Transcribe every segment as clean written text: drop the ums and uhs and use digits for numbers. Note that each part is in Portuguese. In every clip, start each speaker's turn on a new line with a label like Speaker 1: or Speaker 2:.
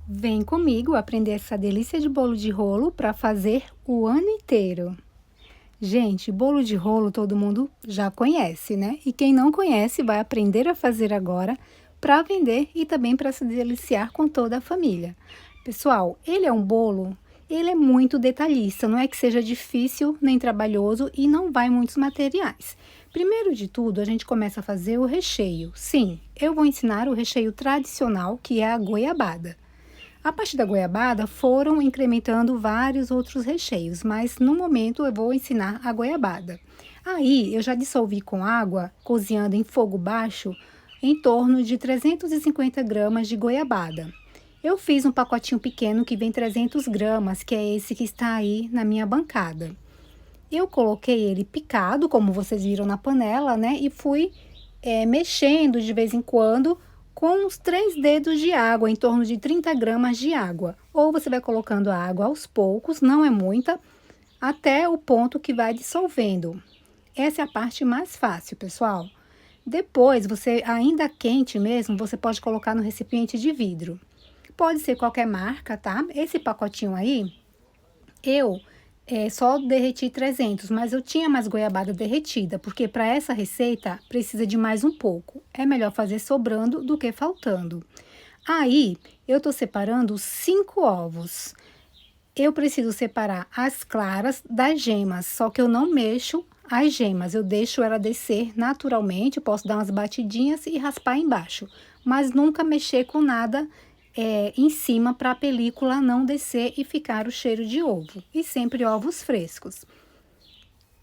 Speaker 1: Vem comigo aprender essa delícia de bolo de rolo para fazer o ano inteiro. Gente, bolo de rolo todo mundo já conhece, né? E quem não conhece vai aprender a fazer agora para vender e também para se deliciar com toda a família. Pessoal, ele é muito detalhista, não é que seja difícil nem trabalhoso e não vai muitos materiais. Primeiro de tudo, a gente começa a fazer o recheio. Sim, eu vou ensinar o recheio tradicional, que é a goiabada. A partir da goiabada foram incrementando vários outros recheios, mas no momento eu vou ensinar a goiabada. Aí eu já dissolvi com água, cozinhando em fogo baixo, em torno de 350 gramas de goiabada. Eu fiz um pacotinho pequeno que vem 300 gramas, que é esse que está aí na minha bancada. Eu coloquei ele picado, como vocês viram na panela, né? E fui mexendo de vez em quando com uns 3 dedos de água, em torno de 30 gramas de água. Ou você vai colocando a água aos poucos, não é muita, até o ponto que vai dissolvendo. Essa é a parte mais fácil, pessoal. Depois, você ainda quente mesmo, você pode colocar no recipiente de vidro. Pode ser qualquer marca, tá? Esse pacotinho aí, eu só derreti 300, mas eu tinha mais goiabada derretida, porque para essa receita precisa de mais um pouco. É melhor fazer sobrando do que faltando. Aí, eu tô separando 5 ovos. Eu preciso separar as claras das gemas, só que eu não mexo as gemas, eu deixo ela descer naturalmente, posso dar umas batidinhas e raspar embaixo, mas nunca mexer com nada em cima para a película não descer e ficar o cheiro de ovo. E sempre ovos frescos.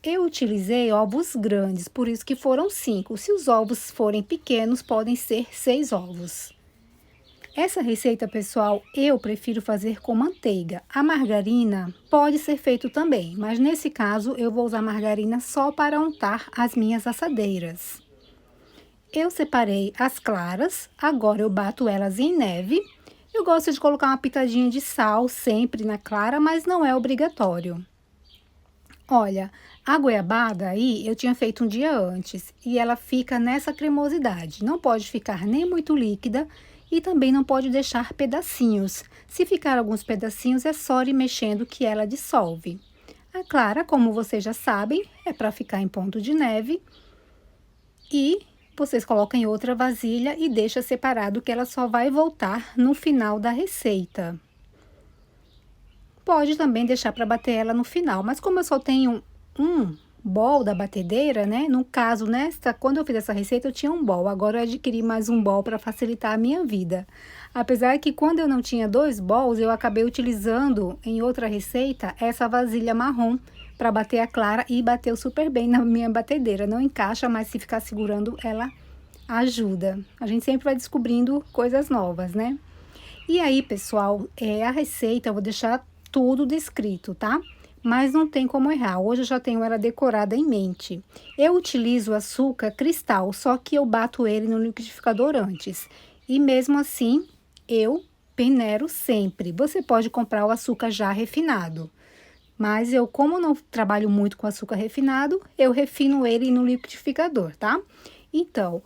Speaker 1: Eu utilizei ovos grandes, por isso que foram 5. Se os ovos forem pequenos, podem ser 6 ovos. Essa receita, pessoal, eu prefiro fazer com manteiga. A margarina pode ser feito também, mas nesse caso eu vou usar margarina só para untar as minhas assadeiras. Eu separei as claras, agora eu bato elas em neve. Eu gosto de colocar uma pitadinha de sal sempre na clara, mas não é obrigatório. Olha, a goiabada aí eu tinha feito um dia antes e ela fica nessa cremosidade. Não pode ficar nem muito líquida e também não pode deixar pedacinhos. Se ficar alguns pedacinhos, é só ir mexendo que ela dissolve. A clara, como vocês já sabem, é para ficar em ponto de neve e vocês colocam em outra vasilha e deixa separado que ela só vai voltar no final da receita. Pode também deixar para bater ela no final, mas como eu só tenho um bol da batedeira, né? No caso, quando eu fiz essa receita, eu tinha um bol. Agora eu adquiri mais um bol para facilitar a minha vida. Apesar que quando eu não tinha 2 bols, eu acabei utilizando em outra receita essa vasilha marrom para bater a clara e bateu super bem na minha batedeira. Não encaixa, mas se ficar segurando, ela ajuda. A gente sempre vai descobrindo coisas novas, né? E aí, pessoal, a receita eu vou deixar tudo descrito, tá? Mas não tem como errar. Hoje eu já tenho ela decorada em mente. Eu utilizo açúcar cristal, só que eu bato ele no liquidificador antes. E mesmo assim, eu peneiro sempre. Você pode comprar o açúcar já refinado. Mas eu, como não trabalho muito com açúcar refinado, eu refino ele no liquidificador, tá? Então,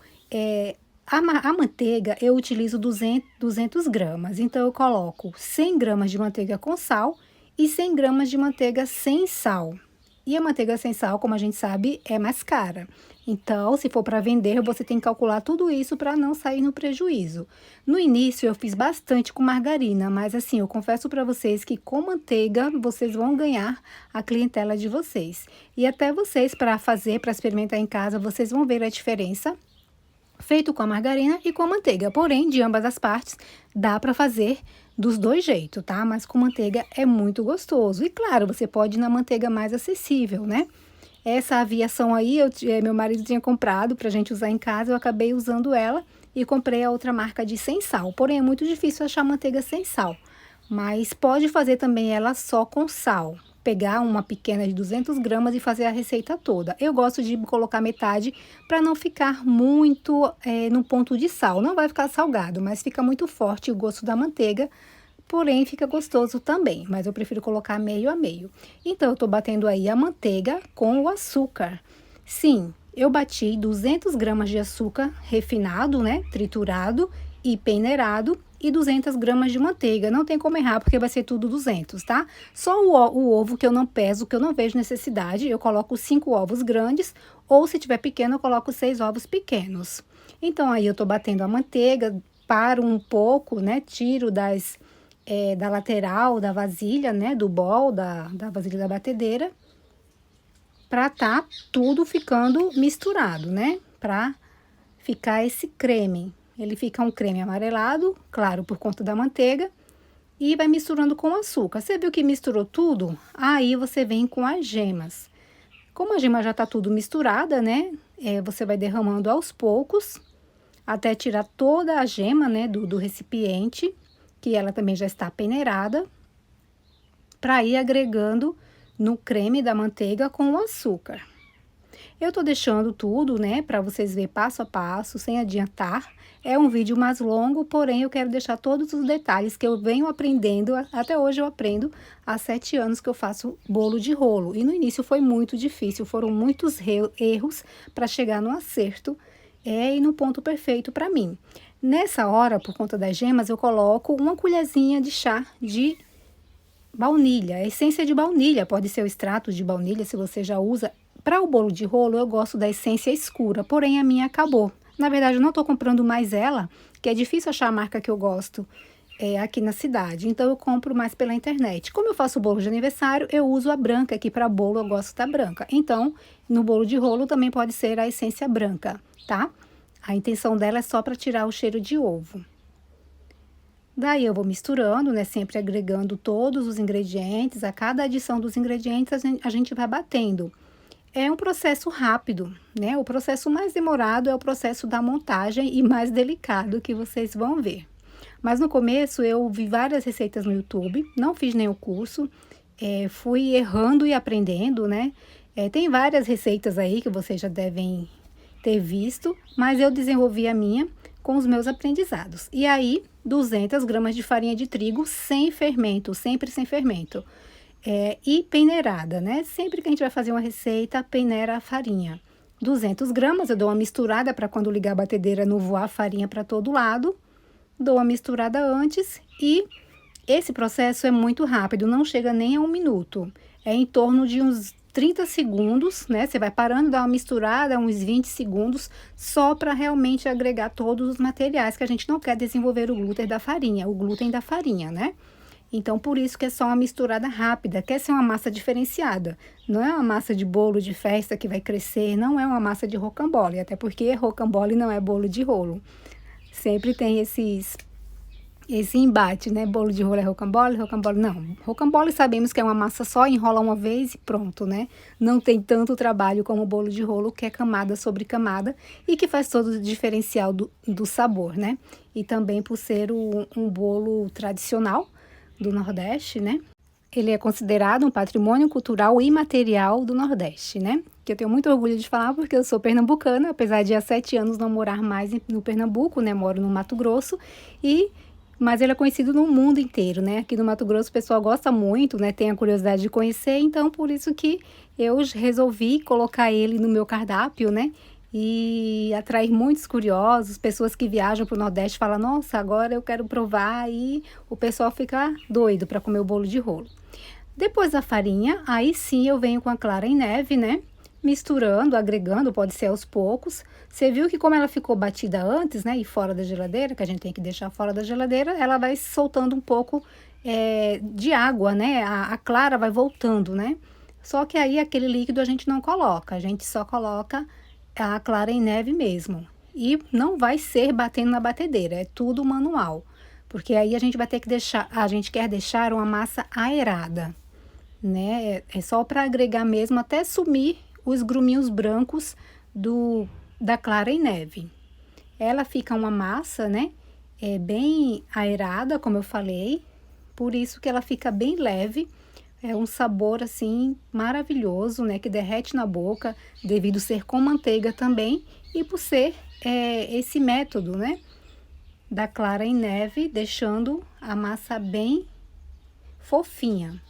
Speaker 1: a manteiga eu utilizo 200 gramas. Então, eu coloco 100 gramas de manteiga com sal e 100 gramas de manteiga sem sal. E a manteiga sem sal, como a gente sabe, é mais cara. Então, se for para vender, você tem que calcular tudo isso para não sair no prejuízo. No início, eu fiz bastante com margarina, mas assim, eu confesso para vocês que com manteiga, vocês vão ganhar a clientela de vocês. E até vocês, para fazer, para experimentar em casa, vocês vão ver a diferença feito com a margarina e com a manteiga. Porém, de ambas as partes, dá para fazer dos dois jeitos, tá? Mas com manteiga é muito gostoso. E claro, você pode ir na manteiga mais acessível, né? Essa aviação aí, meu marido tinha comprado pra gente usar em casa, eu acabei usando ela e comprei a outra marca de sem sal. Porém, é muito difícil achar manteiga sem sal. Mas pode fazer também ela só com sal. Pegar uma pequena de 200 gramas e fazer a receita toda. Eu gosto de colocar metade para não ficar muito no ponto de sal. Não vai ficar salgado, mas fica muito forte o gosto da manteiga. Porém, fica gostoso também, mas eu prefiro colocar meio a meio. Então, eu tô batendo aí a manteiga com o açúcar. Sim, eu bati 200 gramas de açúcar refinado, né, triturado e peneirado e 200 gramas de manteiga. Não tem como errar, porque vai ser tudo 200, tá? Só o ovo que eu não peso, que eu não vejo necessidade, eu coloco 5 ovos grandes, ou se tiver pequeno, eu coloco 6 ovos pequenos. Então, aí eu tô batendo a manteiga, paro um pouco, né? Tiro da lateral da vasilha, né? Do bol, da vasilha da batedeira, pra tá tudo ficando misturado, né? Pra ficar esse creme. Ele fica um creme amarelado, claro, por conta da manteiga, e vai misturando com açúcar. Você viu que misturou tudo? Aí você vem com as gemas. Como a gema já tá tudo misturada, né? Você vai derramando aos poucos, até tirar toda a gema, né, do recipiente, que ela também já está peneirada, para ir agregando no creme da manteiga com o açúcar. Eu tô deixando tudo, né, para vocês verem passo a passo, sem adiantar. É um vídeo mais longo, porém eu quero deixar todos os detalhes que eu venho aprendendo, até hoje eu aprendo, há 7 anos que eu faço bolo de rolo. E no início foi muito difícil, foram muitos erros para chegar no acerto e no ponto perfeito para mim. Nessa hora, por conta das gemas, eu coloco uma colherzinha de chá de baunilha, essência de baunilha, pode ser o extrato de baunilha, se você já usa. Para o bolo de rolo, eu gosto da essência escura, porém a minha acabou. Na verdade, eu não estou comprando mais ela, que é difícil achar a marca que eu gosto aqui na cidade. Então, eu compro mais pela internet. Como eu faço bolo de aniversário, eu uso a branca, aqui para bolo eu gosto da branca. Então, no bolo de rolo também pode ser a essência branca, tá? A intenção dela é só para tirar o cheiro de ovo. Daí eu vou misturando, né, sempre agregando todos os ingredientes, a cada adição dos ingredientes a gente vai batendo. É um processo rápido, né? O processo mais demorado é o processo da montagem e mais delicado que vocês vão ver. Mas no começo eu vi várias receitas no YouTube, não fiz nenhum curso, fui errando e aprendendo, né? Tem várias receitas aí que vocês já devem ter visto, mas eu desenvolvi a minha com os meus aprendizados. E aí, 200 gramas de farinha de trigo sem fermento, sempre sem fermento. E peneirada, né? Sempre que a gente vai fazer uma receita, peneira a farinha. 200 gramas, eu dou uma misturada para quando ligar a batedeira não voar a farinha para todo lado. Dou uma misturada antes e esse processo é muito rápido, não chega nem a 1 minuto. É em torno de uns 30 segundos, né? Você vai parando, dá uma misturada, uns 20 segundos, só para realmente agregar todos os materiais, que a gente não quer desenvolver o glúten da farinha, né? Então, por isso que é só uma misturada rápida, quer ser uma massa diferenciada. Não é uma massa de bolo de festa que vai crescer, não é uma massa de rocambole, até porque rocambole não é bolo de rolo. Sempre tem esse embate, né? Bolo de rolo é rocambole, rocambole não. Rocambole sabemos que é uma massa só, enrola uma vez e pronto, né? Não tem tanto trabalho como o bolo de rolo, que é camada sobre camada e que faz todo o diferencial do sabor, né? E também por ser um bolo tradicional do Nordeste, né? Ele é considerado um patrimônio cultural imaterial do Nordeste, né? Que eu tenho muito orgulho de falar porque eu sou pernambucana, apesar de há 7 anos não morar mais no Pernambuco, né? Moro no Mato Grosso, mas ele é conhecido no mundo inteiro, né? Aqui no Mato Grosso o pessoal gosta muito, né? Tem a curiosidade de conhecer, então por isso que eu resolvi colocar ele no meu cardápio, né? E atrair muitos curiosos, pessoas que viajam para o Nordeste falam, nossa, agora eu quero provar, e o pessoal fica doido para comer o bolo de rolo. Depois da farinha, aí sim eu venho com a clara em neve, né? Misturando, agregando, pode ser aos poucos. Você viu que como ela ficou batida antes, né? E fora da geladeira, que a gente tem que deixar fora da geladeira, ela vai soltando um pouco de água, né? A clara vai voltando, né? Só que aí aquele líquido a gente não coloca, a gente só coloca a clara em neve mesmo. E não vai ser batendo na batedeira, é tudo manual. Porque aí a gente vai ter que deixar, a gente quer deixar uma massa aerada, né? É só para agregar mesmo até sumir os gruminhos brancos da clara em neve. Ela fica uma massa, né? Bem aerada, como eu falei, por isso que ela fica bem leve. É um sabor, assim, maravilhoso, né? Que derrete na boca, devido ser com manteiga também. E por ser esse método, né? Da clara em neve, deixando a massa bem fofinha.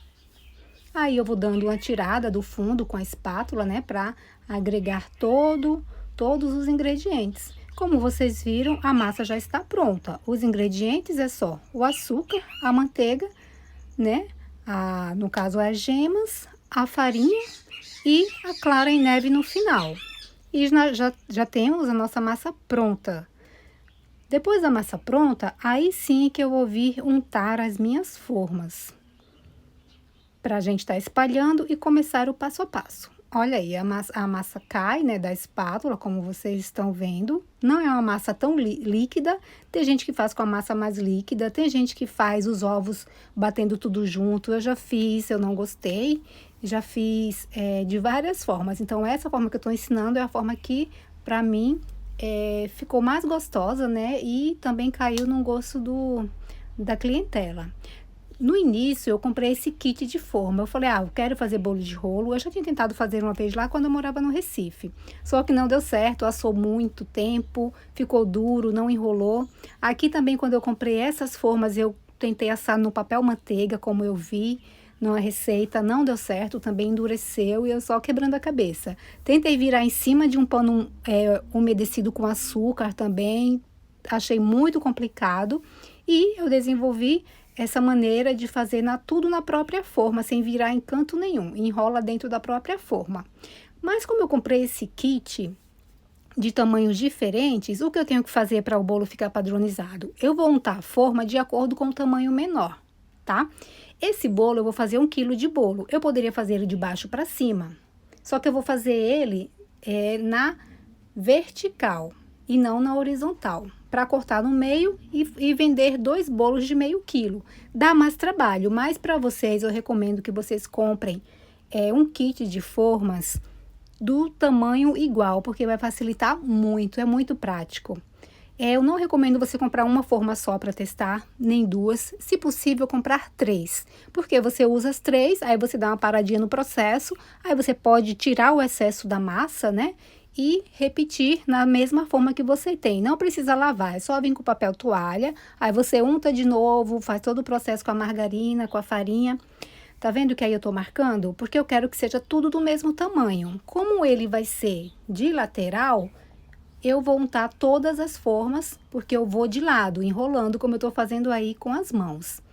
Speaker 1: Aí eu vou dando uma tirada do fundo com a espátula, né? Pra agregar todos os ingredientes. Como vocês viram, a massa já está pronta. Os ingredientes é só o açúcar, a manteiga, né? No caso, as gemas, a farinha e a clara em neve no final. E já temos a nossa massa pronta. Depois da massa pronta, aí sim que eu vou vir untar as minhas formas. Para a gente estar espalhando e começar o passo a passo. Olha aí, a massa cai, né, da espátula, como vocês estão vendo. Não é uma massa tão líquida. Tem gente que faz com a massa mais líquida, tem gente que faz os ovos batendo tudo junto. Eu já fiz, eu não gostei. Já fiz de várias formas. Então, essa forma que eu estou ensinando é a forma que, para mim, ficou mais gostosa, né? E também caiu no gosto da clientela. No início, eu comprei esse kit de forma. Eu falei, eu quero fazer bolo de rolo. Eu já tinha tentado fazer uma vez lá quando eu morava no Recife. Só que não deu certo, assou muito tempo, ficou duro, não enrolou. Aqui também, quando eu comprei essas formas, eu tentei assar no papel manteiga, como eu vi numa receita. Não deu certo, também endureceu e eu só quebrando a cabeça. Tentei virar em cima de um pano umedecido com açúcar também. Achei muito complicado. E eu desenvolvi essa maneira de fazer tudo na própria forma, sem virar em canto nenhum. Enrola dentro da própria forma. Mas como eu comprei esse kit de tamanhos diferentes, o que eu tenho que fazer para o bolo ficar padronizado? Eu vou untar a forma de acordo com o tamanho menor, tá? Esse bolo eu vou fazer 1 quilo de bolo. Eu poderia fazer ele de baixo para cima. Só que eu vou fazer ele na vertical e não na horizontal, para cortar no meio e vender 2 bolos de meio quilo. Dá mais trabalho, mas para vocês eu recomendo que vocês comprem um kit de formas do tamanho igual, porque vai facilitar muito, é muito prático. Eu não recomendo você comprar uma forma só para testar, nem 2, se possível comprar 3, porque você usa as 3, aí você dá uma paradinha no processo, aí você pode tirar o excesso da massa, né? E repetir na mesma forma que você tem. Não precisa lavar, é só vir com papel toalha, aí você unta de novo, faz todo o processo com a margarina, com a farinha. Tá vendo que aí eu tô marcando? Porque eu quero que seja tudo do mesmo tamanho. Como ele vai ser de lateral, eu vou untar todas as formas, porque eu vou de lado, enrolando, como eu tô fazendo aí com as mãos.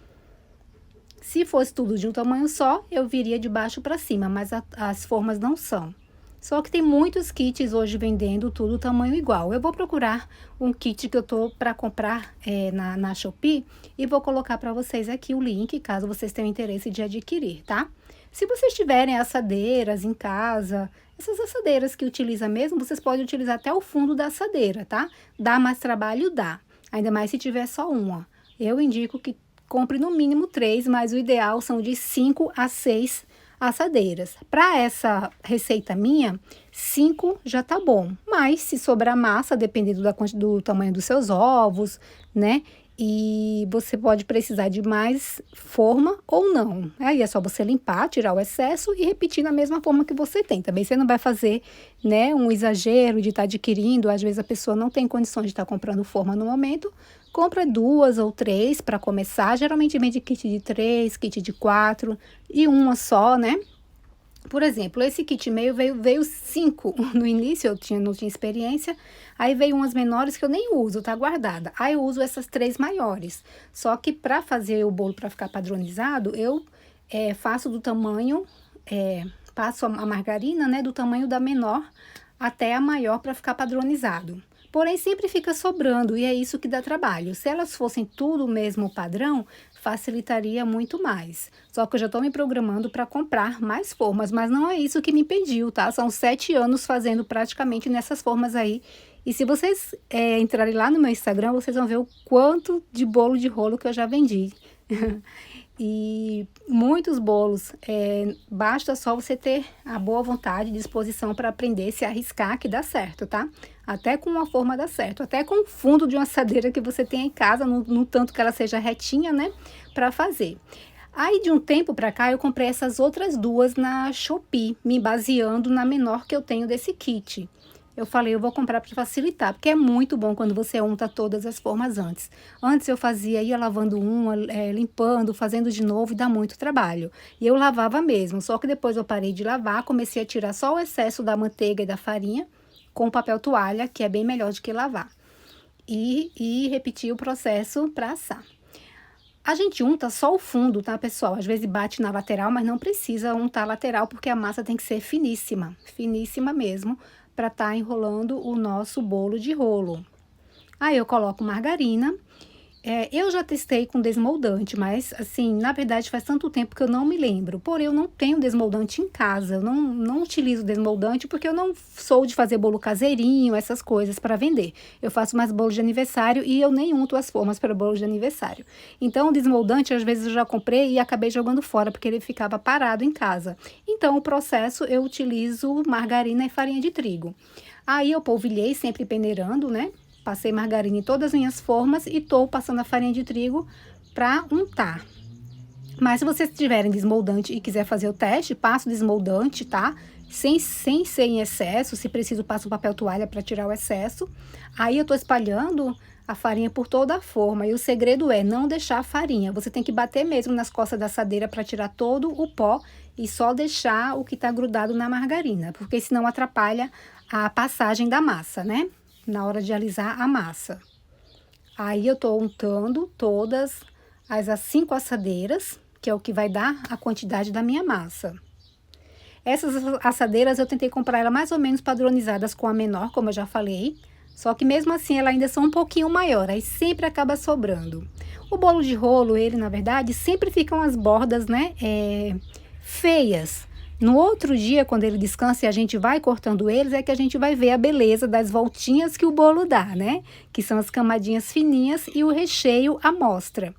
Speaker 1: Se fosse tudo de um tamanho só, eu viria de baixo para cima, mas as formas não são. Só que tem muitos kits hoje vendendo tudo tamanho igual. Eu vou procurar um kit que eu tô para comprar na Shopee e vou colocar para vocês aqui o link, caso vocês tenham interesse de adquirir, tá? Se vocês tiverem assadeiras em casa, essas assadeiras que utiliza mesmo, vocês podem utilizar até o fundo da assadeira, tá? Dá mais trabalho? Dá. Ainda mais se tiver só uma. Eu indico que compre no mínimo 3, mas o ideal são de 5 a 6 assadeiras. Para essa receita minha, 5 já tá bom. Mas se sobrar massa, dependendo do tamanho dos seus ovos, né? E você pode precisar de mais forma ou não. Aí é só você limpar, tirar o excesso e repetir na mesma forma que você tem. Também você não vai fazer, né, um exagero de estar adquirindo. Às vezes a pessoa não tem condições de estar comprando forma no momento. Compra 2 ou 3 para começar. Geralmente vende kit de 3, kit de 4 e uma só, né? Por exemplo, esse kit meio veio 5 no início, não tinha experiência, aí veio umas menores que eu nem uso, tá guardada. Aí eu uso essas 3 maiores. Só que para fazer o bolo para ficar padronizado, eu faço do tamanho, passo a margarina, né, do tamanho da menor até a maior para ficar padronizado. Porém, sempre fica sobrando e é isso que dá trabalho. Se elas fossem tudo o mesmo padrão, facilitaria muito mais. Só que eu já estou me programando para comprar mais formas, mas não é isso que me impediu, tá? São 7 anos fazendo praticamente nessas formas aí. E se vocês entrarem lá no meu Instagram, vocês vão ver o quanto de bolo de rolo que eu já vendi. E muitos bolos, basta só você ter a boa vontade e disposição para aprender, se arriscar que dá certo, tá? Até com uma forma dá certo, até com o fundo de uma assadeira que você tem em casa, no tanto que ela seja retinha, né? Para fazer. Aí de um tempo para cá eu comprei essas outras 2 na Shopee, me baseando na menor que eu tenho desse kit. Eu falei, eu vou comprar para facilitar, porque é muito bom quando você unta todas as formas antes. Antes eu ia lavando uma, limpando, fazendo de novo e dá muito trabalho. E eu lavava mesmo, só que depois eu parei de lavar, comecei a tirar só o excesso da manteiga e da farinha, com papel toalha, que é bem melhor do que lavar. E repetir o processo para assar. A gente unta só o fundo, tá, pessoal? Às vezes bate na lateral, mas não precisa untar a lateral, porque a massa tem que ser finíssima, finíssima mesmo, para estar enrolando o nosso bolo de rolo. Aí eu coloco margarina. Eu já testei com desmoldante, mas assim, na verdade faz tanto tempo que eu não me lembro. Porém, eu não tenho desmoldante em casa, eu não utilizo desmoldante porque eu não sou de fazer bolo caseirinho, essas coisas para vender. Eu faço mais bolo de aniversário e eu nem unto as formas para bolo de aniversário. Então, o desmoldante, às vezes eu já comprei e acabei jogando fora porque ele ficava parado em casa. Então, o processo eu utilizo margarina e farinha de trigo. Aí eu polvilhei, sempre peneirando, né? Passei margarina em todas as minhas formas e tô passando a farinha de trigo para untar. Mas se vocês tiverem desmoldante e quiser fazer o teste, passa o desmoldante, tá? Sem ser em excesso, se preciso passo o papel toalha para tirar o excesso. Aí eu tô espalhando a farinha por toda a forma e o segredo é não deixar a farinha. Você tem que bater mesmo nas costas da assadeira para tirar todo o pó e só deixar o que tá grudado na margarina, porque senão atrapalha a passagem da massa, né? Na hora de alisar a massa. Aí eu tô untando todas as 5 assadeiras, que é o que vai dar a quantidade da minha massa. Essas assadeiras eu tentei comprar ela mais ou menos padronizadas com a menor, como eu já falei, só que mesmo assim ela ainda são um pouquinho maior, aí sempre acaba sobrando. O bolo de rolo, ele na verdade, sempre ficam as bordas, né, feias. No outro dia, quando ele descansa e a gente vai cortando eles, é que a gente vai ver a beleza das voltinhas que o bolo dá, né? Que são as camadinhas fininhas e o recheio à mostra.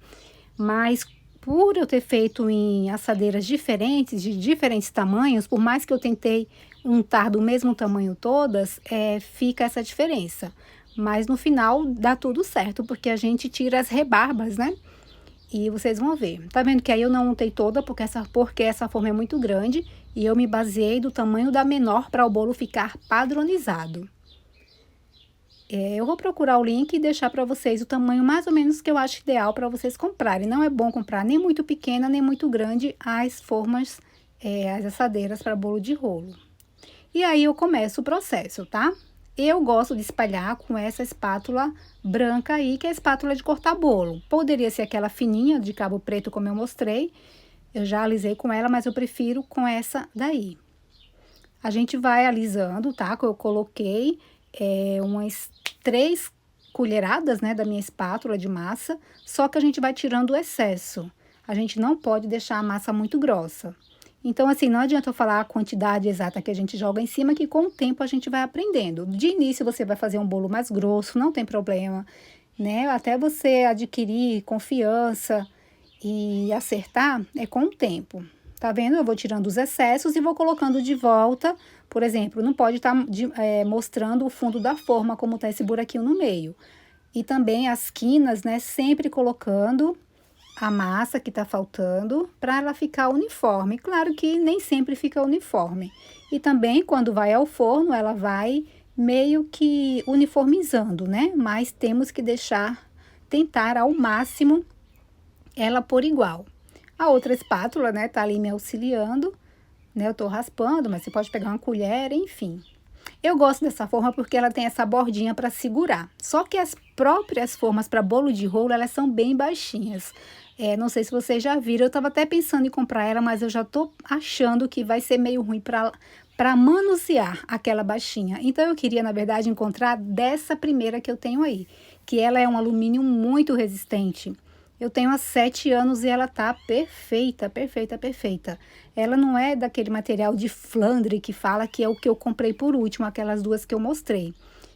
Speaker 1: Mas por eu ter feito em assadeiras diferentes, de diferentes tamanhos, por mais que eu tentei untar do mesmo tamanho todas, fica essa diferença. Mas no final dá tudo certo, porque a gente tira as rebarbas, né? E vocês vão ver. Tá vendo que aí eu não untei toda, porque essa forma é muito grande. E eu me baseei do tamanho da menor para o bolo ficar padronizado. Eu vou procurar o link e deixar para vocês o tamanho mais ou menos que eu acho ideal para vocês comprarem. Não é bom comprar nem muito pequena, nem muito grande as formas, as assadeiras para bolo de rolo. E aí eu começo o processo, tá? Eu gosto de espalhar com essa espátula branca aí, que é a espátula de cortar bolo. Poderia ser aquela fininha de cabo preto, como eu mostrei. Eu já alisei com ela, mas eu prefiro com essa daí. A gente vai alisando, tá? Eu coloquei umas 3 colheradas, né, da minha espátula de massa. Só que a gente vai tirando o excesso. A gente não pode deixar a massa muito grossa. Então, assim, não adianta eu falar a quantidade exata que a gente joga em cima, que com o tempo a gente vai aprendendo. De início, você vai fazer um bolo mais grosso, não tem problema, né? Até você adquirir confiança e acertar, é com o tempo. Tá vendo? Eu vou tirando os excessos e vou colocando de volta. Por exemplo, não pode estar mostrando o fundo da forma, como tá esse buraquinho no meio. E também as quinas, né? Sempre colocando a massa que tá faltando para ela ficar uniforme. Claro que nem sempre fica uniforme. E também quando vai ao forno, ela vai meio que uniformizando, né? Mas temos que tentar ao máximo ela por igual. A outra espátula, né, tá ali me auxiliando, né? Eu tô raspando, mas você pode pegar uma colher, enfim. Eu gosto dessa forma porque ela tem essa bordinha para segurar. Só que as próprias formas para bolo de rolo, elas são bem baixinhas. Não sei se vocês já viram, eu tava até pensando em comprar ela, mas eu já tô achando que vai ser meio ruim para manusear aquela baixinha. Então, eu queria, na verdade, encontrar dessa primeira que eu tenho aí, que ela é um alumínio muito resistente. Eu tenho há 7 anos e ela tá perfeita, perfeita, perfeita. Ela não é daquele material de Flandre que fala que é o que eu comprei por último, aquelas duas que eu mostrei.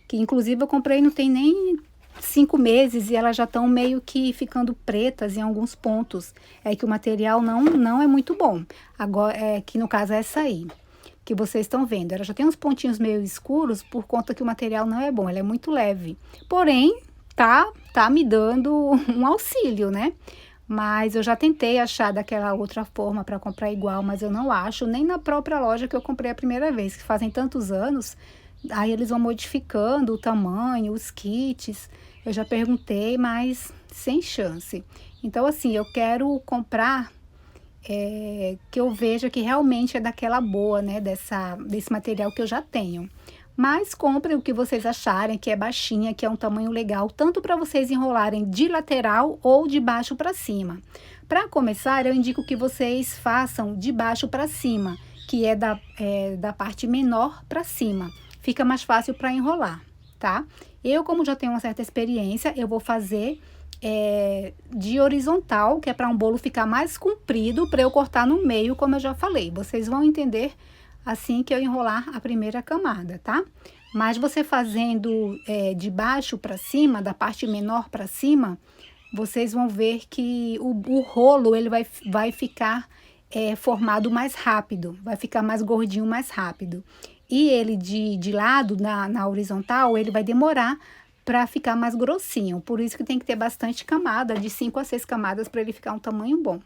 Speaker 1: Que inclusive eu comprei não tem nem 5 meses e elas já estão meio que ficando pretas em alguns pontos. É que o material não é muito bom. Agora, que no caso é essa aí, que vocês estão vendo. Ela já tem uns pontinhos meio escuros por conta que o material não é bom, ela é muito leve. Porém, tá me dando um auxílio, né? Mas eu já tentei achar daquela outra forma para comprar igual, mas eu não acho, nem na própria loja que eu comprei a primeira vez, que fazem tantos anos. Aí eles vão modificando o tamanho, os kits. Eu já perguntei, mas sem chance. Então, assim, eu quero comprar que eu veja que realmente é daquela boa, né? Desse material que eu já tenho. Mas comprem o que vocês acharem que é baixinha, que é um tamanho legal, tanto para vocês enrolarem de lateral ou de baixo para cima. Para começar, eu indico que vocês façam de baixo para cima, que é da parte menor para cima. Fica mais fácil para enrolar, tá? Eu, como já tenho uma certa experiência, eu vou fazer de horizontal, que é para um bolo ficar mais comprido, para eu cortar no meio, como eu já falei. Vocês vão entender assim que eu enrolar a primeira camada, tá? Mas você fazendo de baixo para cima, da parte menor para cima, vocês vão ver que o rolo ele vai ficar formado mais rápido, vai ficar mais gordinho mais rápido. E ele de lado, na horizontal, ele vai demorar para ficar mais grossinho. Por isso que tem que ter bastante camada, de 5 a 6 camadas, para ele ficar um tamanho bom.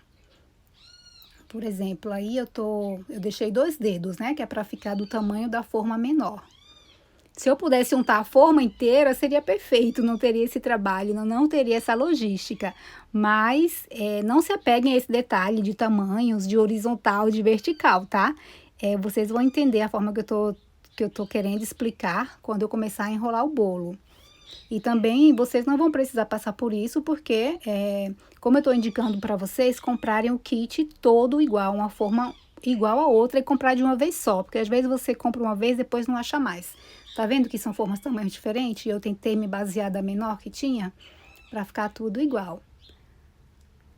Speaker 1: Por exemplo, aí eu deixei 2 dedos, né? Que é para ficar do tamanho da forma menor. Se eu pudesse untar a forma inteira, seria perfeito, não teria esse trabalho, não teria essa logística. Mas não se apeguem a esse detalhe de tamanhos, de horizontal, de vertical, tá? Vocês vão entender a forma que eu tô querendo explicar quando eu começar a enrolar o bolo. E também vocês não vão precisar passar por isso, porque, como eu estou indicando para vocês, comprarem o kit todo igual, uma forma igual a outra e comprar de uma vez só. Porque às vezes você compra uma vez e depois não acha mais. Tá vendo que são formas tamanhos diferentes? E eu tentei me basear da menor que tinha para ficar tudo igual.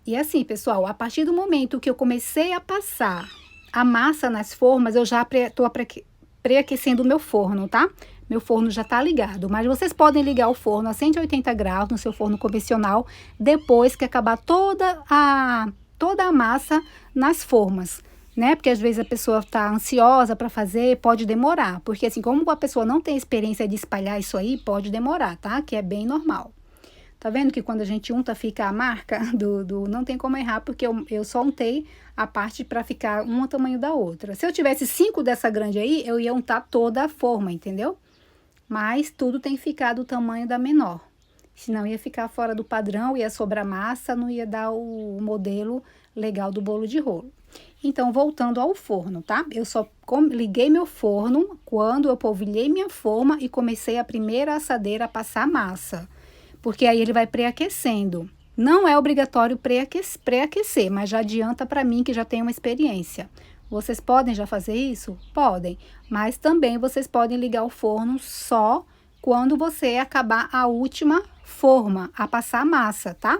Speaker 1: E assim, pessoal, a partir do momento que eu comecei a passar a massa nas formas, eu já estou pré-aquecendo o meu forno, tá? Meu forno já tá ligado, mas vocês podem ligar o forno a 180 graus no seu forno convencional, depois que acabar toda a massa nas formas, né? Porque às vezes a pessoa tá ansiosa para fazer, pode demorar, porque assim, como a pessoa não tem experiência de espalhar isso aí, pode demorar, tá? Que é bem normal. Tá vendo que quando a gente unta, fica a marca não tem como errar, porque eu só untei a parte para ficar uma ao tamanho da outra. Se eu tivesse 5 dessa grande aí, eu ia untar toda a forma, entendeu? Mas tudo tem que ficar do tamanho da menor. Senão ia ficar fora do padrão, ia sobrar massa, não ia dar o modelo legal do bolo de rolo. Então, voltando ao forno, tá? Eu só liguei meu forno quando eu polvilhei minha forma e comecei a primeira assadeira a passar massa. Porque aí ele vai pré-aquecendo. Não é obrigatório pré-aquecer, mas já adianta para mim que já tenho uma experiência. Vocês podem já fazer isso? Podem, mas também vocês podem ligar o forno só quando você acabar a última forma, a passar a massa, tá?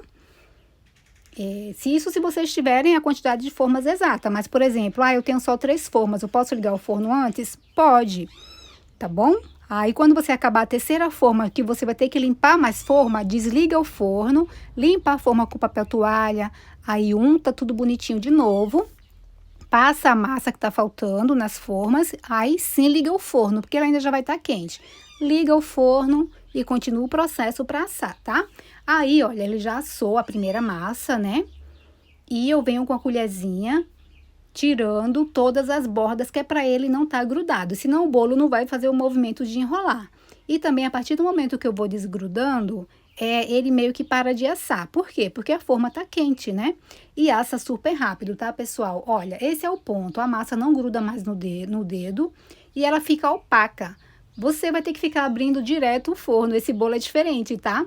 Speaker 1: Se vocês tiverem a quantidade de formas exata, mas, por exemplo, eu tenho só 3 formas, eu posso ligar o forno antes? Pode, tá bom? Aí, quando você acabar a terceira forma, que você vai ter que limpar mais forma, desliga o forno, limpa a forma com papel toalha, aí unta tudo bonitinho de novo. Passa a massa que tá faltando nas formas, aí sim liga o forno, porque ela ainda já vai estar quente. Liga o forno e continua o processo para assar, tá? Aí, olha, ele já assou a primeira massa, né? E eu venho com a colherzinha, tirando todas as bordas, que é para ele não estar grudado, senão o bolo não vai fazer o movimento de enrolar. E também, a partir do momento que eu vou desgrudando, ele meio que para de assar. Por quê? Porque a forma tá quente, né? E assa super rápido, tá, pessoal? Olha, esse é o ponto. A massa não gruda mais no dedo e ela fica opaca. Você vai ter que ficar abrindo direto o forno. Esse bolo é diferente, tá?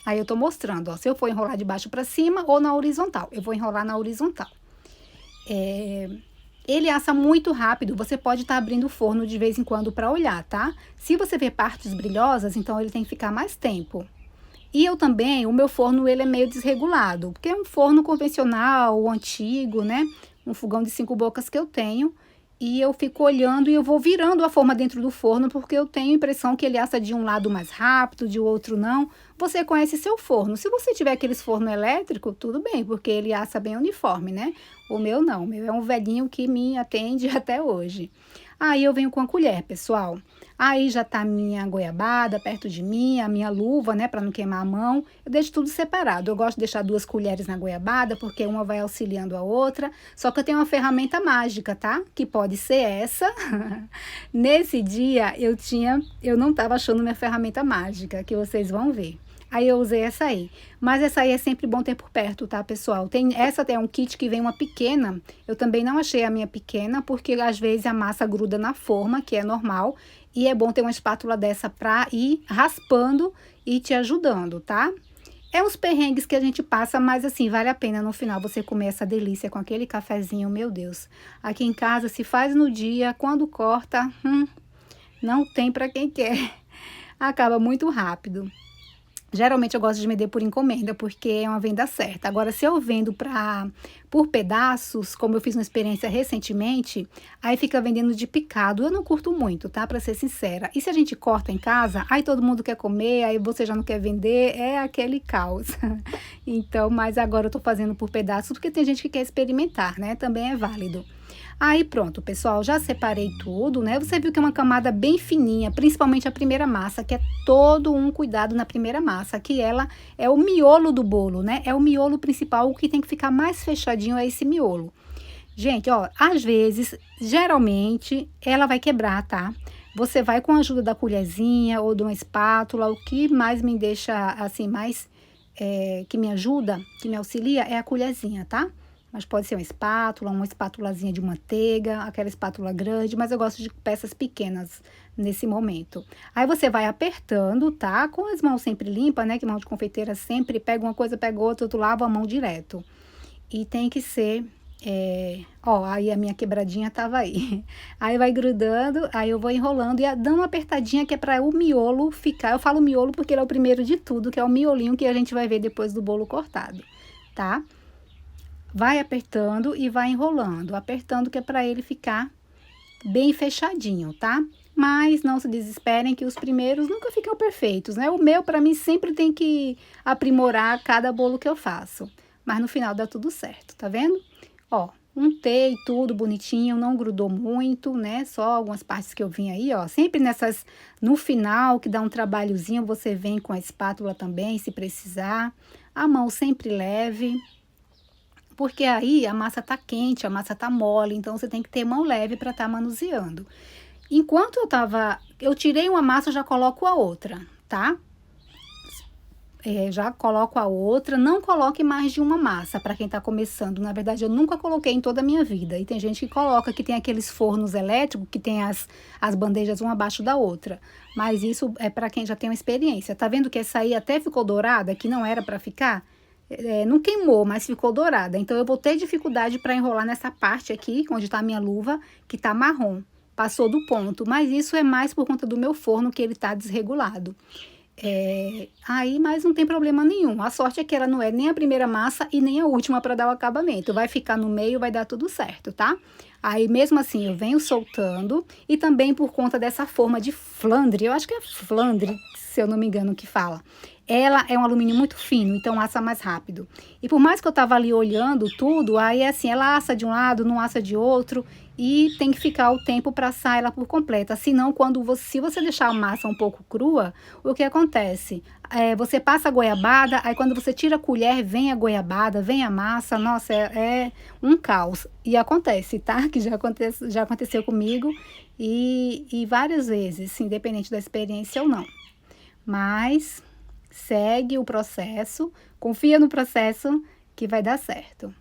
Speaker 1: Aí eu tô mostrando, ó. Se eu for enrolar de baixo para cima ou na horizontal. Eu vou enrolar na horizontal. Ele assa muito rápido. Você pode estar abrindo o forno de vez em quando para olhar, tá? Se você ver partes brilhosas, então ele tem que ficar mais tempo. E eu também, o meu forno, ele é meio desregulado, porque é um forno convencional, antigo, né? Um fogão de 5 bocas que eu tenho. E eu fico olhando e eu vou virando a forma dentro do forno, porque eu tenho a impressão que ele assa de um lado mais rápido, de outro não. Você conhece seu forno. Se você tiver aqueles forno elétrico, tudo bem, porque ele assa bem uniforme, né? O meu não, o meu é um velhinho que me atende até hoje. Aí eu venho com a colher, pessoal. Aí já tá a minha goiabada perto de mim, a minha luva, né, para não queimar a mão. Eu deixo tudo separado. Eu gosto de deixar 2 colheres na goiabada, porque uma vai auxiliando a outra. Só que eu tenho uma ferramenta mágica, tá? Que pode ser essa. Nesse dia eu não tava achando minha ferramenta mágica, que vocês vão ver. Aí eu usei essa aí. Mas essa aí é sempre bom ter por perto, tá, pessoal? Essa é um kit que vem uma pequena. Eu também não achei a minha pequena, porque às vezes a massa gruda na forma, que é normal. E é bom ter uma espátula dessa pra ir raspando e te ajudando, tá? É uns perrengues que a gente passa, mas assim, vale a pena no final você comer essa delícia com aquele cafezinho, meu Deus. Aqui em casa se faz no dia, quando corta, não tem pra quem quer. Acaba muito rápido. Geralmente eu gosto de vender por encomenda, porque é uma venda certa. Agora, se eu vendo por pedaços, como eu fiz uma experiência recentemente, aí fica vendendo de picado. Eu não curto muito, tá? Pra ser sincera. E se a gente corta em casa, aí todo mundo quer comer, aí você já não quer vender, é aquele caos. Então, mas agora eu tô fazendo por pedaços, porque tem gente que quer experimentar, né? Também é válido. Aí pronto, pessoal, já separei tudo, né? Você viu que é uma camada bem fininha, principalmente a primeira massa, que é todo um cuidado na primeira massa, que ela é o miolo do bolo, né? É o miolo principal, o que tem que ficar mais fechadinho é esse miolo. Gente, ó, às vezes, geralmente, ela vai quebrar, tá? Você vai com a ajuda da colherzinha ou de uma espátula, o que mais me deixa, assim, que me ajuda, que me auxilia, é a colherzinha, tá? Mas pode ser uma espátulazinha de manteiga, aquela espátula grande, mas eu gosto de peças pequenas nesse momento. Aí você vai apertando, tá? Com as mãos sempre limpas, né? Que mão de confeiteira sempre pega uma coisa, pega outra, tu lava a mão direto. E tem que ser, ó, aí a minha quebradinha tava aí. Aí vai grudando, aí eu vou enrolando e dando uma apertadinha que é para o miolo ficar. Eu falo miolo porque ele é o primeiro de tudo, que é o miolinho que a gente vai ver depois do bolo cortado, tá? Vai apertando e vai enrolando, apertando que é para ele ficar bem fechadinho, tá? Mas não se desesperem que os primeiros nunca ficam perfeitos, né? O meu, para mim, sempre tem que aprimorar cada bolo que eu faço. Mas no final dá tudo certo, tá vendo? Ó, untei tudo bonitinho, não grudou muito, né? Só algumas partes que eu vim aí, ó. Sempre no final, que dá um trabalhozinho, você vem com a espátula também, se precisar. A mão sempre leve, porque aí a massa tá quente, a massa tá mole, então você tem que ter mão leve para estar manuseando. Enquanto eu tirei uma massa, eu já coloco a outra, tá? Já coloco a outra, não coloque mais de uma massa para quem tá começando. Na verdade, eu nunca coloquei em toda a minha vida. E tem gente que coloca, que tem aqueles fornos elétricos, que tem as bandejas uma abaixo da outra. Mas isso é para quem já tem uma experiência. Tá vendo que essa aí até ficou dourada, que não era para ficar? Não queimou, mas ficou dourada. Então, eu vou ter dificuldade para enrolar nessa parte aqui, onde tá a minha luva, que tá marrom. Passou do ponto, mas isso é mais por conta do meu forno, que ele tá desregulado. Aí, mas não tem problema nenhum. A sorte é que ela não é nem a primeira massa e nem a última para dar o acabamento. Vai ficar no meio, vai dar tudo certo, tá? Aí, mesmo assim, eu venho soltando. E também por conta dessa forma de flandre. Eu acho que é flandre, se eu não me engano, que fala. Ela é um alumínio muito fino, então assa mais rápido. E por mais que eu tava ali olhando tudo, aí assim, ela assa de um lado, não assa de outro. E tem que ficar o tempo para assar ela por completa. Senão, se você deixar a massa um pouco crua, o que acontece? Você passa a goiabada, aí quando você tira a colher, vem a goiabada, vem a massa. Nossa, é um caos. E acontece, tá? Que já aconteceu comigo e várias vezes, independente da experiência ou não. Mas segue o processo, confia no processo que vai dar certo.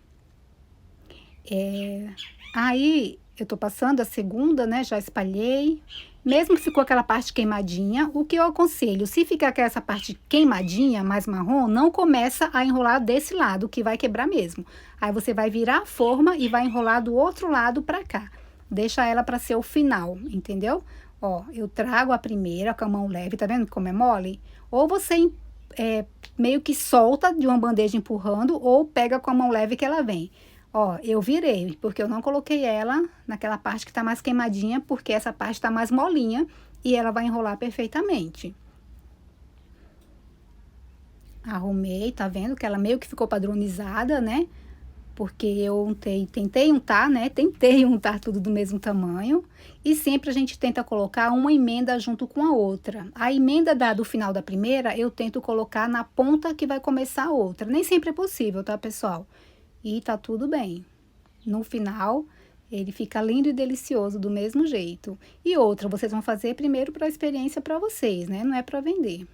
Speaker 1: Aí eu tô passando a segunda, né? Já espalhei. Mesmo que ficou aquela parte queimadinha, o que eu aconselho, se ficar com essa parte queimadinha, mais marrom, não começa a enrolar desse lado, que vai quebrar mesmo. Aí você vai virar a forma e vai enrolar do outro lado pra cá. Deixa ela pra ser o final, entendeu? Ó, eu trago a primeira com a mão leve, tá vendo como é mole? Ou você meio que solta de uma bandeja empurrando, ou pega com a mão leve que ela vem. Ó, eu virei, porque eu não coloquei ela naquela parte que tá mais queimadinha, porque essa parte tá mais molinha e ela vai enrolar perfeitamente. Arrumei, tá vendo que ela meio que ficou padronizada, né? Porque eu tentei untar, né? Tentei untar tudo do mesmo tamanho. E sempre a gente tenta colocar uma emenda junto com a outra. A emenda do final da primeira, eu tento colocar na ponta que vai começar a outra. Nem sempre é possível, tá, pessoal? E tá tudo bem. No final, ele fica lindo e delicioso do mesmo jeito. E outra, vocês vão fazer primeiro para experiência para vocês, né? Não é para vender.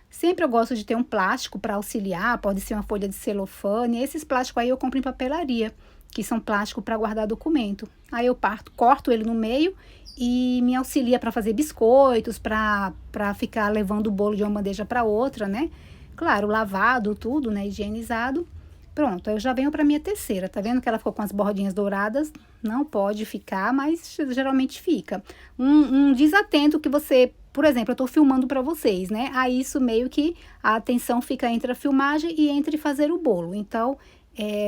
Speaker 1: Sempre eu gosto de ter um plástico para auxiliar, pode ser uma folha de celofane. Esses plásticos aí eu compro em papelaria, que são plástico para guardar documento. Aí eu corto ele no meio e me auxilia para fazer biscoitos, para ficar levando o bolo de uma bandeja para outra, né? Claro, lavado, tudo, né? Higienizado. Pronto, eu já venho para minha terceira. Tá vendo que ela ficou com as bordinhas douradas? Não pode ficar, mas geralmente fica. Um desatento que você, por exemplo, eu tô filmando para vocês, né? Aí isso meio que a atenção fica entre a filmagem e entre fazer o bolo. Então,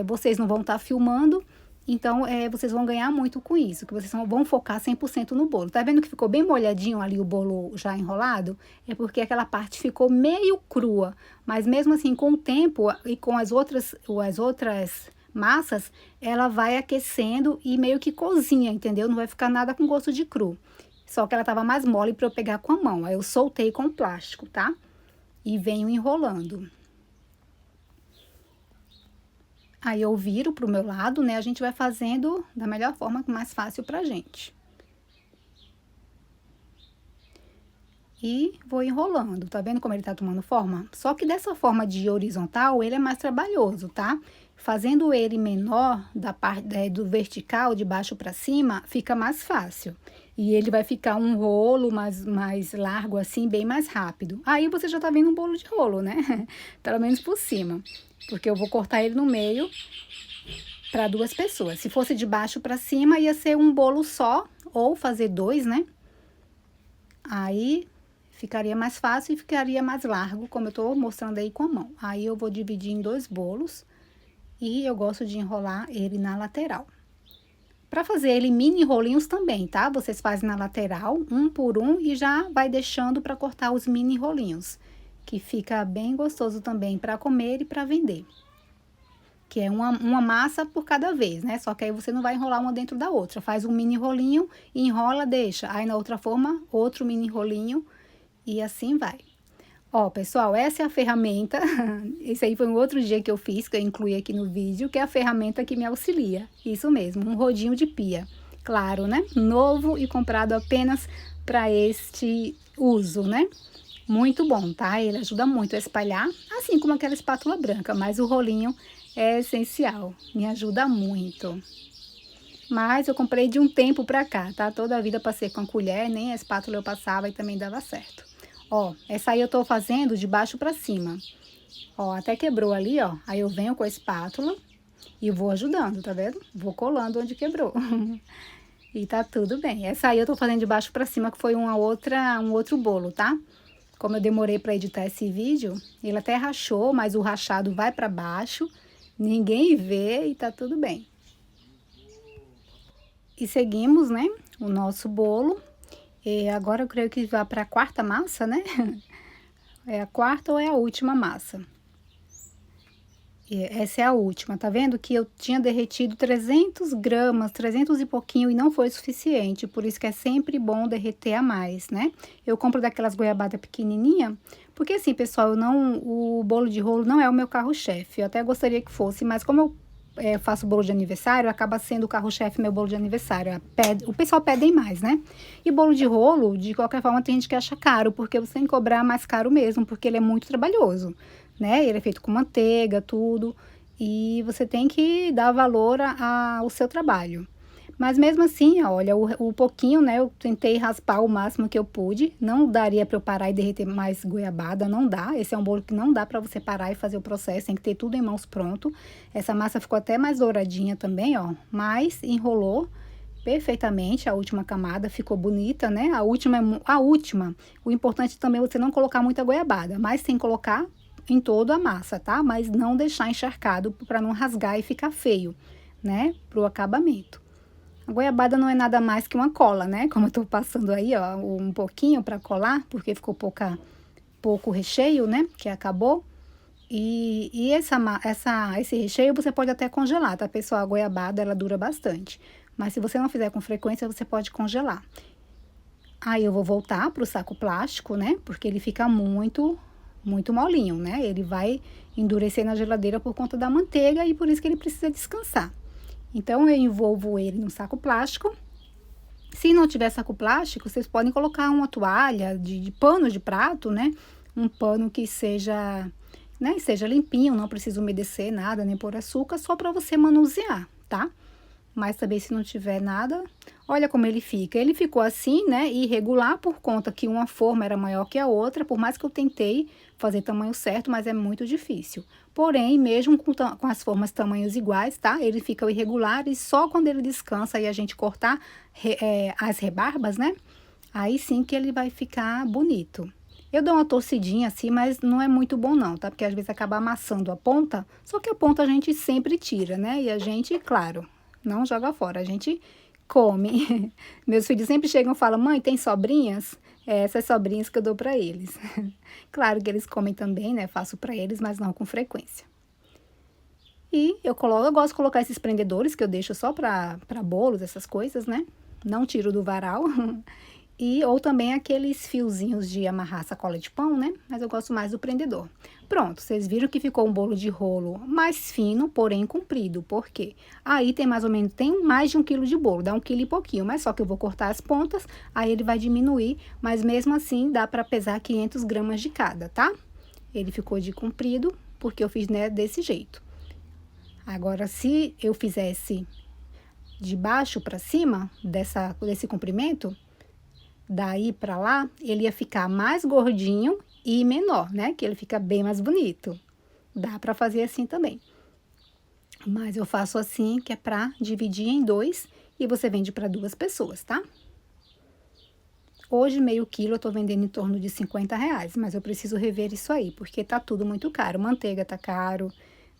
Speaker 1: vocês não vão estar filmando, então vocês vão ganhar muito com isso, que vocês vão focar 100% no bolo. Tá vendo que ficou bem molhadinho ali o bolo já enrolado? É porque aquela parte ficou meio crua, mas mesmo assim, com o tempo e com as outras massas, ela vai aquecendo e meio que cozinha, entendeu? Não vai ficar nada com gosto de cru. Só que ela tava mais mole para eu pegar com a mão. Aí eu soltei com o plástico, tá? E venho enrolando. Aí eu viro pro meu lado, né? A gente vai fazendo da melhor forma, mais fácil pra gente. E vou enrolando, tá vendo como ele tá tomando forma? Só que dessa forma de horizontal, ele é mais trabalhoso, tá? Fazendo ele menor, da parte do vertical, de baixo pra cima, fica mais fácil. E ele vai ficar um rolo mais largo assim, bem mais rápido. Aí você já tá vendo um bolo de rolo, né? Pelo menos por cima. Porque eu vou cortar ele no meio para 2 pessoas. Se fosse de baixo para cima, ia ser um bolo só, ou fazer 2, né? Aí ficaria mais fácil e ficaria mais largo, como eu tô mostrando aí com a mão. Aí eu vou dividir em 2 bolos e eu gosto de enrolar ele na lateral. Para fazer ele mini rolinhos também, tá? Vocês fazem na lateral, um por um, e já vai deixando para cortar os mini rolinhos, que fica bem gostoso também para comer e para vender. Que é uma massa por cada vez, né? Só que aí você não vai enrolar uma dentro da outra. Faz um mini rolinho, enrola, deixa. Aí na outra forma, outro mini rolinho e assim vai. Ó, pessoal, essa é a ferramenta. Esse aí foi um outro dia que eu fiz, que eu incluí aqui no vídeo, que é a ferramenta que me auxilia. Isso mesmo, um rodinho de pia. Claro, né? Novo e comprado apenas para este uso, né? Muito bom, tá? Ele ajuda muito a espalhar, assim como aquela espátula branca, mas o rolinho é essencial, me ajuda muito. Mas eu comprei de um tempo pra cá, tá? Toda a vida passei com a colher, nem a espátula eu passava e também dava certo. Ó, essa aí eu tô fazendo de baixo pra cima. Ó, até quebrou ali, ó. Aí eu venho com a espátula e vou ajudando, tá vendo? Vou colando onde quebrou. E tá tudo bem. Essa aí eu tô fazendo de baixo pra cima, que foi um outro bolo, tá? Como eu demorei para editar esse vídeo, ele até rachou, mas o rachado vai para baixo, ninguém vê e tá tudo bem. E seguimos, né, o nosso bolo. E agora eu creio que vai para a 4ª massa, né? É a 4ª ou é a última massa? E essa é a última, tá vendo que eu tinha derretido 300 gramas, 300 e pouquinho, e não foi suficiente, por isso que é sempre bom derreter a mais, né? Eu compro daquelas goiabadas pequenininha, porque assim, pessoal, o bolo de rolo não é o meu carro-chefe, eu até gostaria que fosse, mas como eu faço bolo de aniversário, acaba sendo o carro-chefe meu bolo de aniversário. O pessoal pede mais, né? E bolo de rolo, de qualquer forma, tem gente que acha caro, porque você tem que cobrar mais caro mesmo, porque ele é muito trabalhoso, né? Ele é feito com manteiga, tudo, e você tem que dar valor ao seu trabalho. Mas mesmo assim, olha, o pouquinho, né, eu tentei raspar o máximo que eu pude. Não daria para eu parar e derreter mais goiabada, não dá. Esse é um bolo que não dá para você parar e fazer o processo, tem que ter tudo em mãos pronto. Essa massa ficou até mais douradinha também, ó, mas enrolou perfeitamente a última camada, ficou bonita, né? A última. O importante também é você não colocar muita goiabada, mas sem colocar em toda a massa, tá? Mas não deixar encharcado para não rasgar e ficar feio, né? Pro acabamento. A goiabada não é nada mais que uma cola, né? Como eu tô passando aí, ó, um pouquinho para colar, porque ficou pouco recheio, né? Que acabou. E esse recheio você pode até congelar, tá, pessoal? A goiabada, ela dura bastante. Mas se você não fizer com frequência, você pode congelar. Aí eu vou voltar pro saco plástico, né? Porque ele fica muito molinho, né? Ele vai endurecer na geladeira por conta da manteiga e por isso que ele precisa descansar. Então, eu envolvo ele no saco plástico. Se não tiver saco plástico, vocês podem colocar uma toalha de pano de prato, né? um pano que seja, né, seja limpinho, não precisa umedecer nada, nem pôr açúcar, só para você manusear, tá? Mas também se não tiver nada, olha como ele fica. Ele ficou assim, né, irregular por conta que uma forma era maior que a outra, por mais que eu tentei fazer tamanho certo, mas é muito difícil. Porém, mesmo com as formas tamanhos iguais, tá? Ele fica irregular e só quando ele descansa e a gente cortar as rebarbas, né? Aí sim que ele vai ficar bonito. Eu dou uma torcidinha assim, mas não é muito bom não, tá? Porque às vezes acaba amassando a ponta, só que a ponta a gente sempre tira, né? E a gente, claro, não joga fora, a gente come. Meus filhos sempre chegam e falam, mãe, tem sobrinhas? É essas sobrinhas que eu dou pra eles. Claro que eles comem também, né? Faço pra eles, mas não com frequência. E eu gosto de colocar esses prendedores que eu deixo só pra bolos, essas coisas, né? Não tiro do varal. Ou também aqueles fiozinhos de amarrar sacola de pão, né? Mas eu gosto mais do prendedor. Pronto, vocês viram que ficou um bolo de rolo mais fino, porém comprido. Por quê? Aí tem mais ou menos, tem mais de 1 quilo de bolo, dá 1 quilo e pouquinho. Mas só que eu vou cortar as pontas, aí ele vai diminuir. Mas mesmo assim, dá para pesar 500 gramas de cada, tá? Ele ficou de comprido, porque eu fiz, né, desse jeito. Agora, se eu fizesse de baixo para cima, desse comprimento, daí para lá, ele ia ficar mais gordinho e menor, né? Que ele fica bem mais bonito. Dá para fazer assim também. Mas eu faço assim, que é para dividir em 2 e você vende para 2 pessoas, tá? Hoje, meio quilo, eu tô vendendo em torno de R$ 50, mas eu preciso rever isso aí, porque tá tudo muito caro. Manteiga tá caro.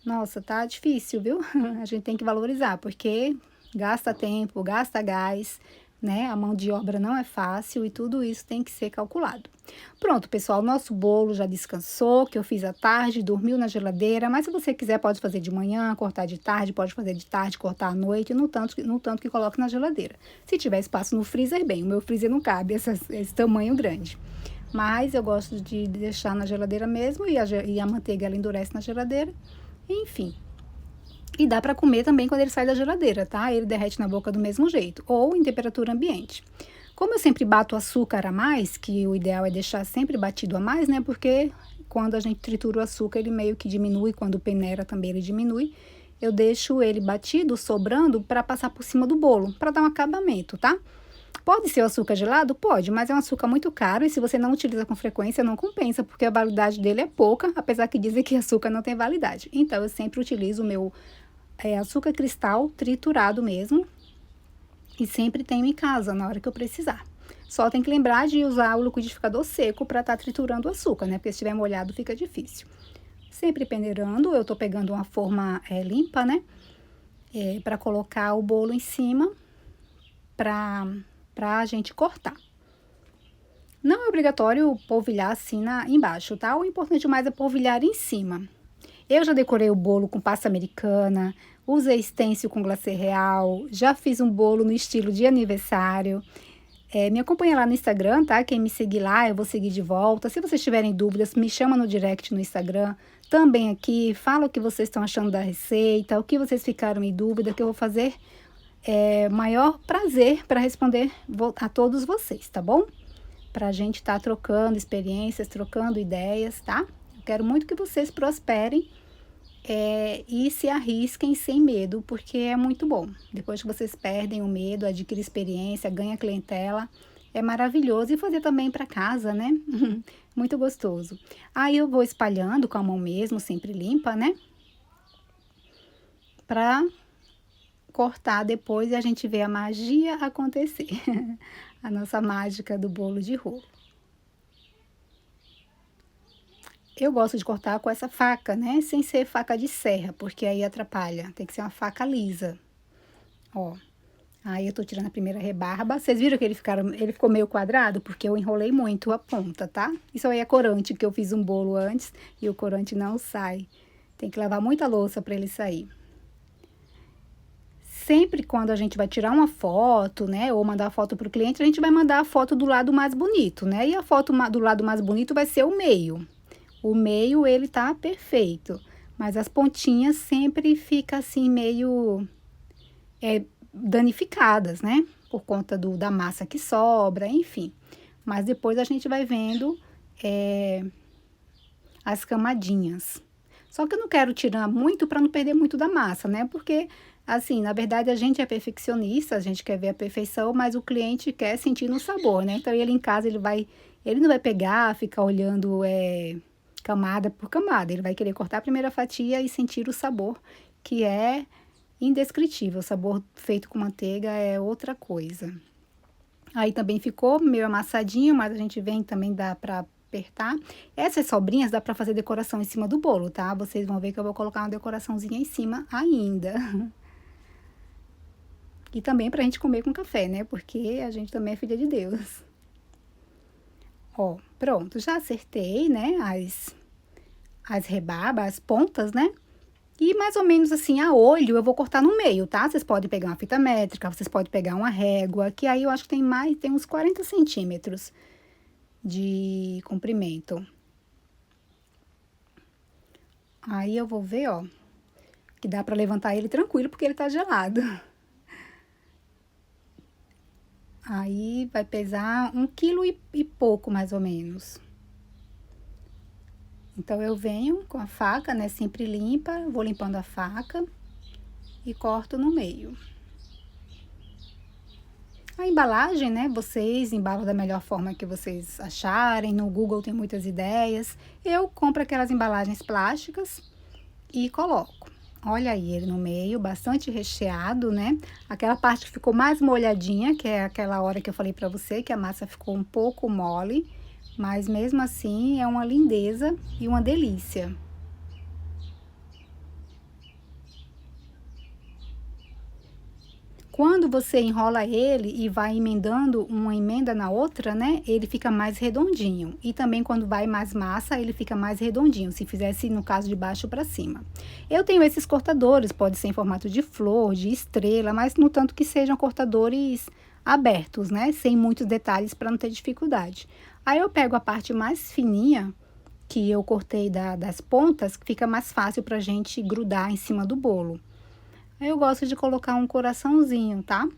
Speaker 1: Nossa, tá difícil, viu? A gente tem que valorizar, porque gasta tempo, gasta gás, né? A mão de obra não é fácil e tudo isso tem que ser calculado. Pronto, pessoal, nosso bolo já descansou, que eu fiz à tarde, dormiu na geladeira, mas se você quiser pode fazer de manhã, cortar de tarde, pode fazer de tarde, cortar à noite, no tanto que coloque na geladeira. Se tiver espaço no freezer, bem, o meu freezer não cabe esse tamanho grande. Mas eu gosto de deixar na geladeira mesmo e a manteiga ela endurece na geladeira, enfim. E dá para comer também quando ele sai da geladeira, tá? Ele derrete na boca do mesmo jeito, ou em temperatura ambiente. Como eu sempre bato açúcar a mais, que o ideal é deixar sempre batido a mais, né? Porque quando a gente tritura o açúcar, ele meio que diminui, quando peneira também ele diminui. Eu deixo ele batido, sobrando, para passar por cima do bolo, para dar um acabamento, tá? Pode ser o açúcar gelado? Pode, mas é um açúcar muito caro e se você não utiliza com frequência, não compensa, porque a validade dele é pouca, apesar que dizem que açúcar não tem validade. Então, eu sempre utilizo o meu açúcar cristal triturado mesmo e sempre tenho em casa na hora que eu precisar. Só tem que lembrar de usar o liquidificador seco para estar triturando o açúcar, né? Porque se estiver molhado fica difícil. Sempre peneirando, eu tô pegando uma forma limpa, né? Para colocar o bolo em cima para a gente cortar. Não é obrigatório polvilhar assim embaixo, tá? O importante mais é polvilhar em cima. Eu já decorei o bolo com pasta americana, usei stencil com glacê real, já fiz um bolo no estilo de aniversário. Me acompanha lá no Instagram, tá? Quem me seguir lá, eu vou seguir de volta. Se vocês tiverem dúvidas, me chama no direct no Instagram. Também aqui, fala o que vocês estão achando da receita, o que vocês ficaram em dúvida, que eu vou fazer maior prazer para responder a todos vocês, tá bom? Pra gente estar trocando experiências, trocando ideias, tá? Eu quero muito que vocês prosperem e se arrisquem sem medo, porque é muito bom. Depois que vocês perdem o medo, adquirem experiência, ganha clientela, é maravilhoso. E fazer também para casa, né? Muito gostoso. Aí eu vou espalhando com a mão mesmo, sempre limpa, né? Pra cortar depois e a gente vê a magia acontecer. A nossa mágica do bolo de rolo. Eu gosto de cortar com essa faca, né? Sem ser faca de serra, porque aí atrapalha. Tem que ser uma faca lisa. Ó. Aí eu tô tirando a primeira rebarba. Vocês viram que ele ficou meio quadrado? Porque eu enrolei muito a ponta, tá? Isso aí é corante, que eu fiz um bolo antes e o corante não sai. Tem que lavar muita louça para ele sair. Sempre quando a gente vai tirar uma foto, né, ou mandar a foto para o cliente, a gente vai mandar a foto do lado mais bonito, né? E a foto do lado mais bonito vai ser o meio. O meio, ele tá perfeito, mas as pontinhas sempre ficam assim meio danificadas, né? Por conta da massa que sobra, enfim. Mas depois a gente vai vendo as camadinhas. Só que eu não quero tirar muito para não perder muito da massa, né? Porque, assim, na verdade a gente é perfeccionista, a gente quer ver a perfeição, mas o cliente quer sentir no sabor, né? Então ele em casa, ele não vai pegar, ficar olhando camada por camada. Ele vai querer cortar a primeira fatia e sentir o sabor, que é indescritível. O sabor feito com manteiga é outra coisa. Aí também ficou meio amassadinho, mas a gente vem também dá pra apertar. Essas sobrinhas dá pra fazer decoração em cima do bolo, tá? Vocês vão ver que eu vou colocar uma decoraçãozinha em cima ainda. E também pra gente comer com café, né? Porque a gente também é filha de Deus. Ó, pronto, já acertei, né? As rebarbas, as pontas, né? E mais ou menos assim, a olho, eu vou cortar no meio, tá? Vocês podem pegar uma fita métrica, vocês podem pegar uma régua, que aí eu acho que tem uns 40 centímetros de comprimento. Aí eu vou ver, ó, que dá pra levantar ele tranquilo, porque ele tá gelado. Aí vai pesar 1,5 kg, mais ou menos. Então, eu venho com a faca, né, sempre limpa, vou limpando a faca e corto no meio. A embalagem, né, vocês embalam da melhor forma que vocês acharem, no Google tem muitas ideias. Eu compro aquelas embalagens plásticas e coloco. Olha aí ele no meio, bastante recheado, né? Aquela parte que ficou mais molhadinha, que é aquela hora que eu falei pra você, que a massa ficou um pouco mole, mas mesmo assim é uma lindeza e uma delícia. Quando você enrola ele e vai emendando uma emenda na outra, né? Ele fica mais redondinho. E também quando vai mais massa, ele fica mais redondinho, se fizesse no caso de baixo para cima. Eu tenho esses cortadores, pode ser em formato de flor, de estrela, mas no tanto que sejam cortadores abertos, né? Sem muitos detalhes para não ter dificuldade. Aí eu pego a parte mais fininha, que eu cortei das pontas, que fica mais fácil pra gente grudar em cima do bolo. Eu gosto de colocar um coraçãozinho, tá?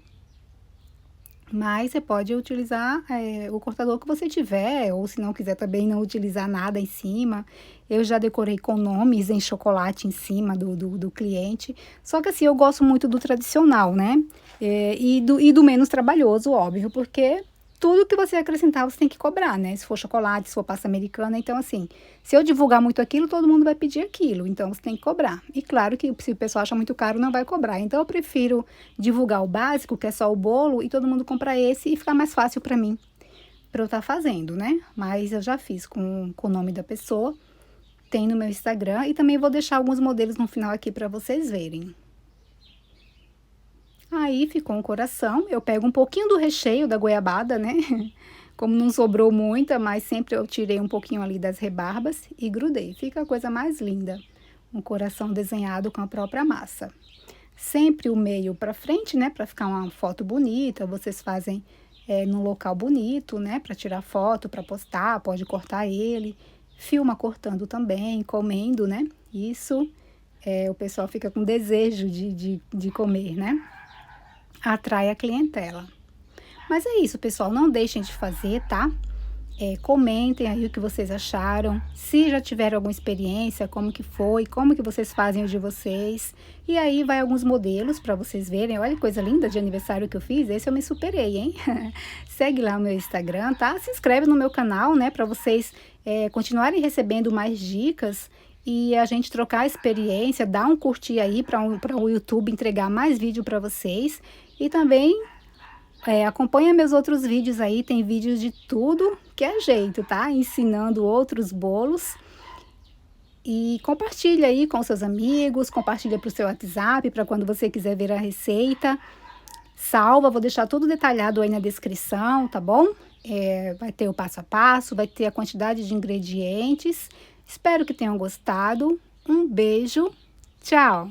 Speaker 1: Mas você pode utilizar o cortador que você tiver, ou se não quiser também não utilizar nada em cima. Eu já decorei com nomes em chocolate em cima do cliente. Só que assim, eu gosto muito do tradicional, né? E do menos trabalhoso, óbvio, porque tudo que você acrescentar você tem que cobrar, né? Se for chocolate, se for pasta americana. Então, assim, se eu divulgar muito aquilo, todo mundo vai pedir aquilo. Então, você tem que cobrar. E claro que se o pessoal acha muito caro, não vai cobrar. Então, eu prefiro divulgar o básico, que é só o bolo, e todo mundo compra esse e fica mais fácil para mim, para eu estar fazendo, né? Mas eu já fiz com o nome da pessoa, tem no meu Instagram, e também vou deixar alguns modelos no final aqui para vocês verem. Aí ficou um coração, eu pego um pouquinho do recheio da goiabada, né? Como não sobrou muita, mas sempre eu tirei um pouquinho ali das rebarbas e grudei. Fica a coisa mais linda, um coração desenhado com a própria massa. Sempre o meio para frente, né? Para ficar uma foto bonita, vocês fazem num local bonito, né? Para tirar foto, para postar, pode cortar ele. Filma cortando também, comendo, né? Isso, o pessoal fica com desejo de comer, né? Atrai a clientela. Mas é isso, pessoal, não deixem de fazer, tá? Comentem aí o que vocês acharam, se já tiveram alguma experiência, como que foi, como que vocês fazem o de vocês. E aí vai alguns modelos para vocês verem. Olha que coisa linda de aniversário que eu fiz, esse eu me superei, hein? Segue lá o meu Instagram, tá? Se inscreve no meu canal, né, para vocês continuarem recebendo mais dicas e a gente trocar experiência, dar um curtir aí para o YouTube entregar mais vídeo para vocês. E também acompanha meus outros vídeos aí, tem vídeos de tudo que é jeito, tá? Ensinando outros bolos. E compartilha aí com seus amigos, compartilha para o seu WhatsApp, para quando você quiser ver a receita. Salva, vou deixar tudo detalhado aí na descrição, tá bom? Vai ter o passo a passo, vai ter a quantidade de ingredientes. Espero que tenham gostado. Um beijo, tchau!